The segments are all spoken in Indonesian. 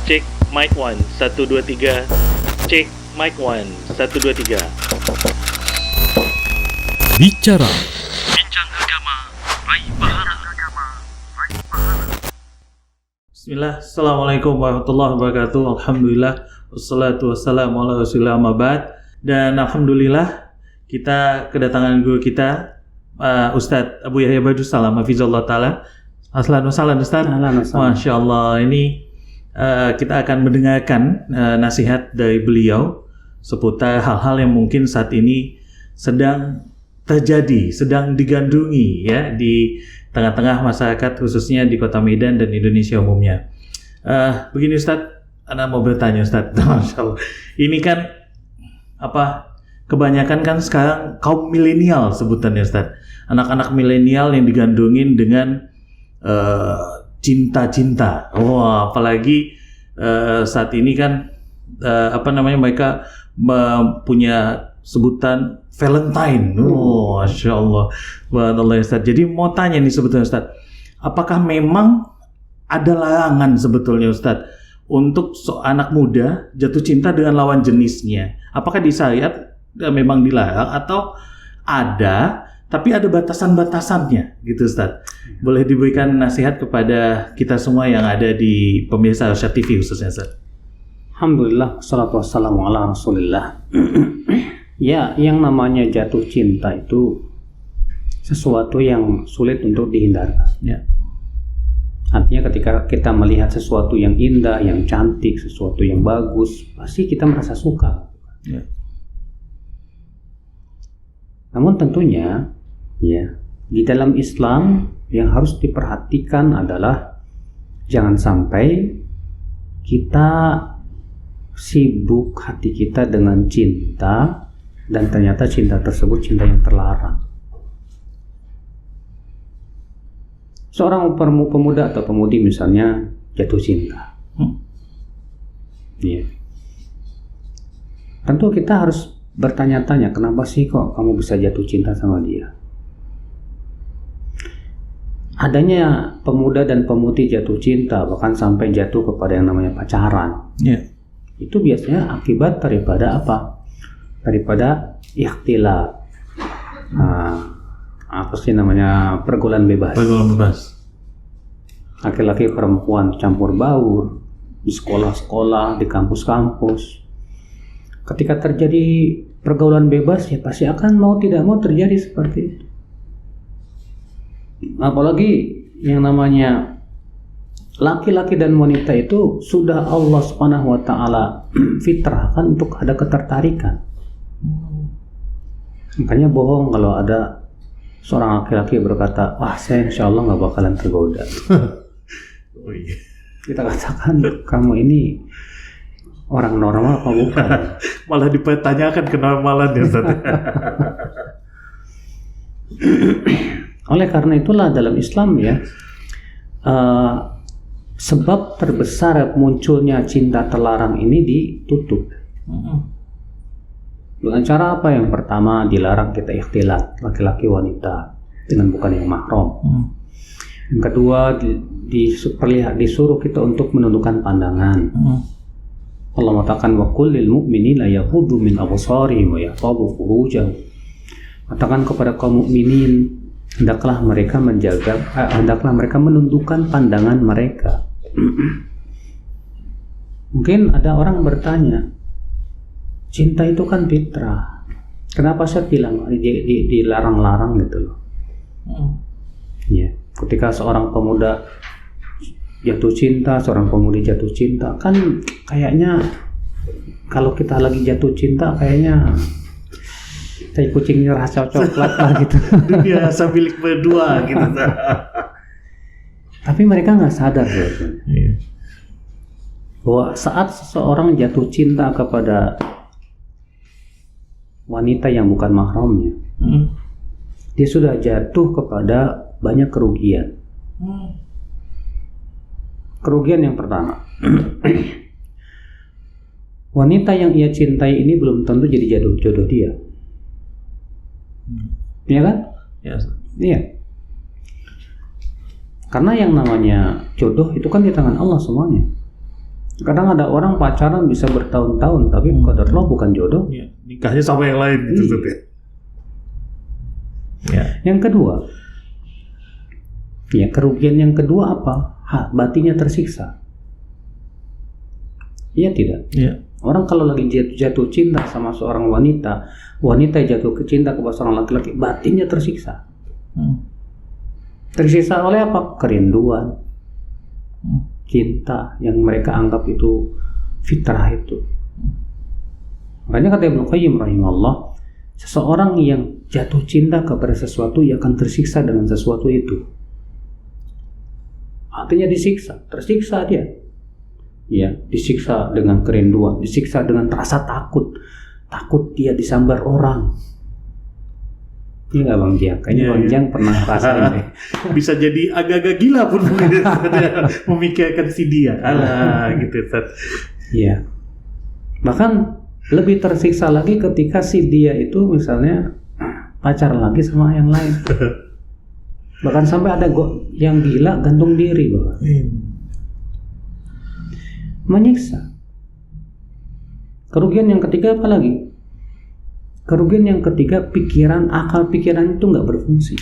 Cek mic 1, 1, 2, 3. Cek mic 1, 1, 2, 3. Bicara. Bincang agama, raih pahala. Bismillah, Assalamualaikum warahmatullahi wabarakatuh. Alhamdulillah, wassalatu wassalamu ala rasulillah ma'bad. Dan Alhamdulillah kita kedatangan guru kita, Ustadz Abu Yahya Badrussalam hafizallahu ta'ala. Aslan wa salam Ustadz. Masya Allah, ini kita akan mendengarkan nasihat dari beliau seputar hal-hal yang mungkin saat ini sedang terjadi, sedang digandrungi ya di tengah-tengah masyarakat, khususnya di Kota Medan dan Indonesia umumnya. Begini Ustadz, Anda mau bertanya Ustadz. Masya Allah. Ini kan kebanyakan kan sekarang kaum milenial sebutannya Ustadz. Anak-anak milenial yang digandrungin dengan cinta-cinta. Wah, apalagi saat ini kan mereka punya sebutan Valentine. Oh, Masya Allah. Ustaz. Jadi mau tanya nih sebetulnya Ustaz, apakah memang ada larangan sebetulnya Ustaz untuk anak muda jatuh cinta dengan lawan jenisnya? Apakah di syariat memang dilarang atau ada, tapi ada batasan-batasannya gitu Ustaz? Boleh diberikan nasihat kepada kita semua yang ada di pemirsa Arsyad TV khususnya Ustaz. Alhamdulillah, wassalatu wassalamu ala rasulillah. Ya, yang namanya jatuh cinta itu sesuatu yang sulit untuk dihindarkan. Ya. Artinya ketika kita melihat sesuatu yang indah, yang cantik, sesuatu yang bagus, pasti kita merasa suka. Ya. Namun tentunya, ya, di dalam Islam yang harus diperhatikan adalah jangan sampai kita sibuk hati kita dengan cinta dan ternyata cinta tersebut cinta yang terlarang. Seorang pemuda atau pemudi misalnya jatuh cinta, ya. Tentu kita harus bertanya-tanya, kenapa sih kok kamu bisa jatuh cinta sama dia? Adanya pemuda dan pemudi jatuh cinta, bahkan sampai jatuh kepada yang namanya pacaran. Yeah. Itu biasanya akibat daripada apa? Daripada ikhtilat. Pergaulan bebas. Pergaulan bebas. Laki-laki perempuan campur baur di sekolah-sekolah, di kampus-kampus. Ketika terjadi pergaulan bebas, ya pasti akan mau tidak mau terjadi seperti itu. Apalagi yang namanya laki-laki dan wanita itu sudah Allah Subhanahu wa taala fitrahkan untuk ada ketertarikan. Makanya bohong kalau ada seorang laki-laki berkata, wah saya insya Allah nggak bakalan tergoda. Oh iya. Kita katakan, kamu ini orang normal apa bukan? Malah dipertanyakan kenormalan ya Ustaz. Oleh karena itulah dalam Islam ya, sebab terbesar munculnya cinta terlarang ini ditutup. Dengan cara apa? Yang pertama, dilarang kita ikhtilat laki-laki wanita dengan bukan yang mahram. Yang kedua, disuruh kita untuk menundukkan pandangan. Allah mengatakan wa qul lil mu'minina yaghuddu min absarihim wa yahfazu furujahum. Katakan kepada kaum mukminin, hendaklah mereka menundukkan pandangan mereka. Mungkin ada orang bertanya, cinta itu kan fitrah, kenapa saya bilang dilarang-larang gitu loh? Ya, ketika seorang pemuda jatuh cinta, seorang pemudi jatuh cinta, kan kayaknya kalau kita lagi jatuh cinta kayaknya kayak kucingnya rasa coklat lah gitu. Dunia rasa milik berdua gitu. Tapi mereka nggak sadar bahwa saat seseorang jatuh cinta kepada wanita yang bukan mahramnya, dia sudah jatuh kepada banyak kerugian. Kerugian yang pertama, wanita yang ia cintai ini belum tentu jadi jodoh dia. Iya kan? Iya. Karena yang namanya jodoh itu kan di tangan Allah semuanya. Kadang ada orang pacaran bisa bertahun-tahun, tapi qadarullah bukan jodoh. Ya, nikahnya sama yang lain gitu. Ya. Yang kedua, ya kerugian yang kedua apa? Batinnya tersiksa. Iya tidak? Ya. Orang kalau lagi jatuh cinta sama seorang wanita jatuh cinta kepada seorang laki-laki, batinnya tersiksa. Tersiksa oleh apa? Kerinduan, cinta yang mereka anggap itu fitrah itu. Makanya kata Ibnu Qayyim rahimahullah, seseorang yang jatuh cinta kepada sesuatu ia akan tersiksa dengan sesuatu itu. Artinya disiksa, tersiksa dia. Ya, disiksa dengan kerinduan, disiksa dengan rasa takut dia disambar orang. Ini nggak Bang Jia? Kayaknya Bang Jia pernah rasain deh. Bisa jadi agak-agak gila pun mungkin memikirkan si dia, gitu. Iya. Bahkan lebih tersiksa lagi ketika si dia itu misalnya pacaran lagi sama yang lain. Bahkan sampai ada yang gila gantung diri, Bang. Menyiksa. Kerugian yang ketiga apa lagi? Kerugian yang ketiga, akal pikiran itu nggak berfungsi.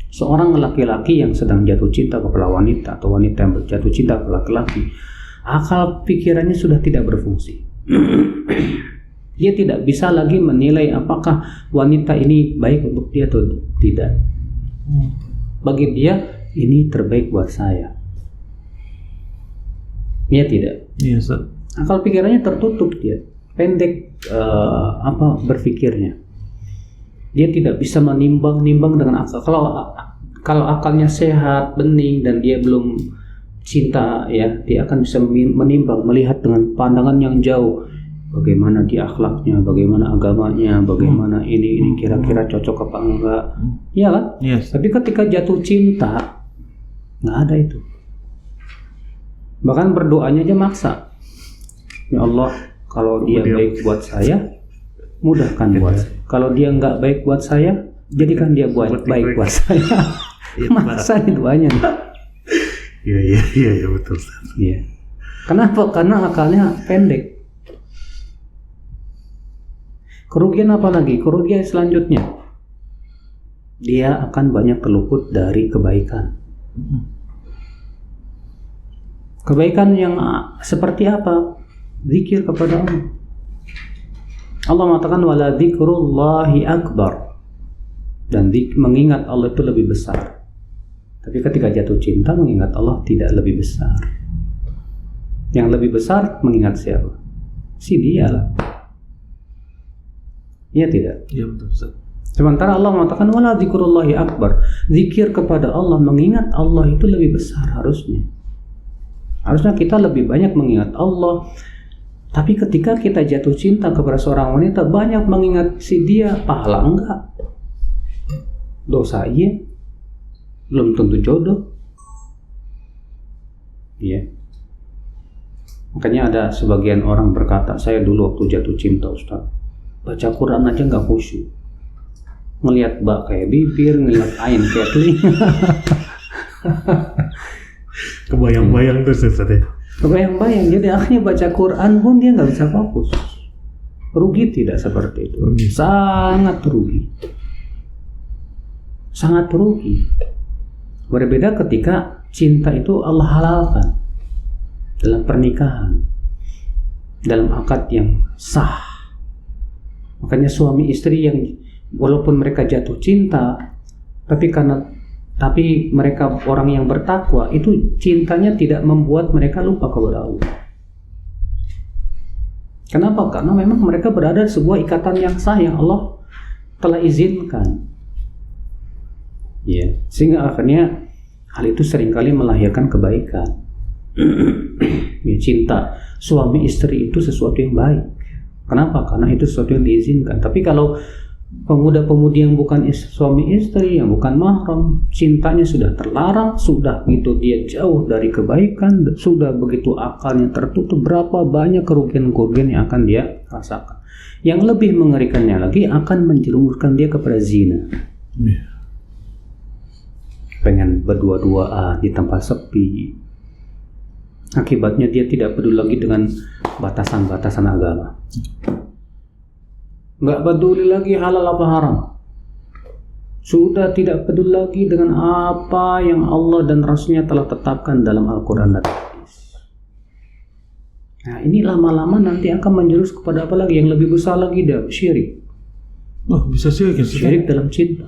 Seorang laki-laki yang sedang jatuh cinta kepada wanita atau wanita yang jatuh cinta kepada laki-laki, akal pikirannya sudah tidak berfungsi. Dia tidak bisa lagi menilai apakah wanita ini baik untuk dia atau tidak. Bagi dia ini terbaik buat saya. Iya tidak? Iya, Ustaz. Akal pikirannya tertutup, dia pendek berpikirnya. Dia tidak bisa menimbang dengan akal. Kalau akalnya sehat, bening dan dia belum cinta, ya, dia akan bisa menimbang, melihat dengan pandangan yang jauh. Bagaimana dia akhlaknya, bagaimana agamanya, bagaimana ini kira-kira cocok apa enggak. Iya kan? Yes. Tapi ketika jatuh cinta nggak ada itu. Bahkan berdoanya aja maksa. Ya Allah, kalau dia baik buat saya, mudahkan buat saya. Kalau dia nggak baik buat saya, jadikan dia baik buat saya. Maksa doanya. Iya betul. Iya. Kenapa? Karena akalnya pendek. Kerugian apa lagi? Kerugian selanjutnya, dia akan banyak terluput dari kebaikan. Kebaikan yang seperti apa? Zikir kepada Allah. Allah mengatakan wala dzikrullahi akbar. Dan mengingat Allah itu lebih besar. Tapi ketika jatuh cinta, mengingat Allah tidak lebih besar. Yang lebih besar mengingat siapa? Si dia lah. Iya tidak? Iya betul, Ustaz. Sementara Allah mengatakan wala dzikrullahi akbar. Zikir kepada Allah, mengingat Allah itu lebih besar harusnya. Harusnya kita lebih banyak mengingat Allah. Tapi ketika kita jatuh cinta kepada seorang wanita, banyak mengingat si dia, pahala enggak? Dosa iya? Belum tentu jodoh. Iya. Makanya ada sebagian orang berkata, saya dulu waktu jatuh cinta Ustaz, baca Quran aja nggak khusyuk. Ngelihat bak kayak bibir, ngelihat ain kayak telinga. Kebayang-bayang tuh Ustaz ya. Kebayang-bayang, jadi akhirnya baca Quran pun dia nggak bisa fokus. Rugi tidak seperti itu? Sangat rugi. Sangat rugi. Berbeda ketika cinta itu Allah halalkan dalam pernikahan, dalam akad yang sah. Makanya suami istri yang walaupun mereka jatuh cinta, tapi mereka orang yang bertakwa, itu cintanya tidak membuat mereka lupa kepada Allah. Kenapa? Karena memang mereka berada di sebuah ikatan yang sah yang Allah telah izinkan. Ya, sehingga akhirnya hal itu seringkali melahirkan kebaikan. Ya, cinta suami istri itu sesuatu yang baik. Kenapa? Karena itu sesuatu yang diizinkan. Tapi kalau pemuda-pemudi yang bukan suami istri, yang bukan mahram, cintanya sudah terlarang, sudah gitu dia jauh dari kebaikan, sudah begitu akalnya tertutup, berapa banyak kerugian-kerugian yang akan dia rasakan. Yang lebih mengerikannya lagi akan menjerumuskan dia kepada zina. Pengen berdua-duaan di tempat sepi, Akibatnya dia tidak peduli lagi dengan batasan-batasan agama. Nggak peduli lagi halal apa haram. Sudah tidak peduli lagi dengan apa yang Allah dan Rasulnya telah tetapkan dalam Al-Quran dan Hadis. Nah, ini lama-lama nanti akan menjurus kepada apa lagi? Yang lebih besar lagi, dah syirik. Oh, bisa syirik. Syirik dalam cinta.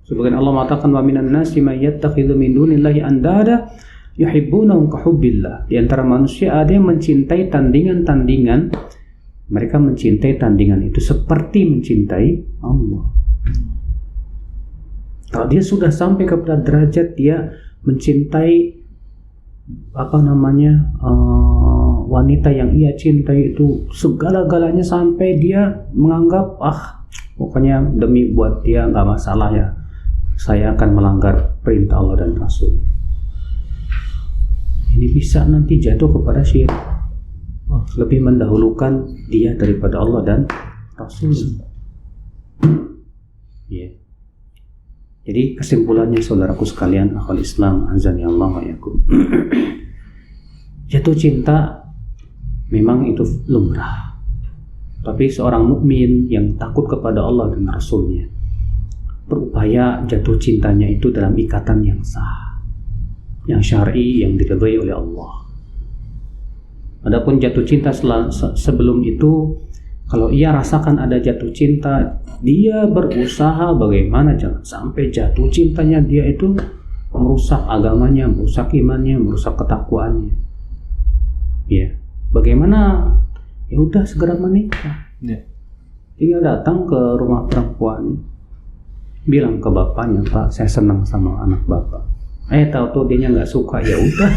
Sebagian Allah mengatakan wa minan nasi may yattakhidhu min dunillahi andada yuhibbunahum ka hubbillah. Di antara manusia ada yang mencintai tandingan-tandingan. Mereka mencintai tandingan itu seperti mencintai Allah. Kalau dia sudah sampai kepada derajat dia mencintai wanita yang ia cintai itu segala-galanya, sampai dia menganggap pokoknya demi buat dia nggak masalah ya, saya akan melanggar perintah Allah dan Rasul. Ini bisa nanti jatuh kepada syirik, lebih mendahulukan dia daripada Allah dan Rasul. Yeah. Jadi kesimpulannya saudaraku sekalian, akhwal Islam, azani Allah wa yakum. Jatuh cinta memang itu lumrah. Tapi seorang mukmin yang takut kepada Allah dan Rasulnya berupaya jatuh cintanya itu dalam ikatan yang sah, yang syar'i, yang diridhai oleh Allah. Adapun jatuh cinta sebelum itu, kalau ia rasakan ada jatuh cinta, dia berusaha bagaimana jangan sampai jatuh cintanya dia itu merusak agamanya, merusak imannya, merusak ketakwaannya. Ya, bagaimana? Ya udah segera menikah. Ya. Tinggal datang ke rumah perempuan, bilang ke bapaknya, Pak, saya senang sama anak bapak. Tahu-tahu dia nggak suka, ya udah.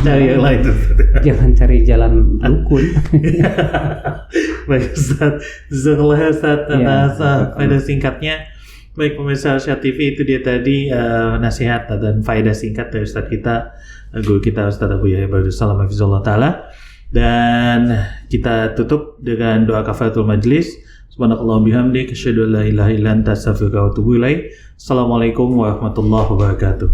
Cari yang lain. Jangan cari jalan dukun. Baik Ustaz, jazakallah Ustaz atas faedah singkatnya. Baik pemirsa Arsyad TV, itu dia tadi nasihat dan faedah singkat dari Ustaz kita, guru kita Ustaz Abu Yahya Bardussalam hafizahullah taala. Dan kita tutup dengan doa kafaratul majlis. Subhanakallahumma bihamdik, asyhadu an la ilaha illa anta, astaghfiruka wa atubu ilaik. Assalamualaikum warahmatullahi wabarakatuh.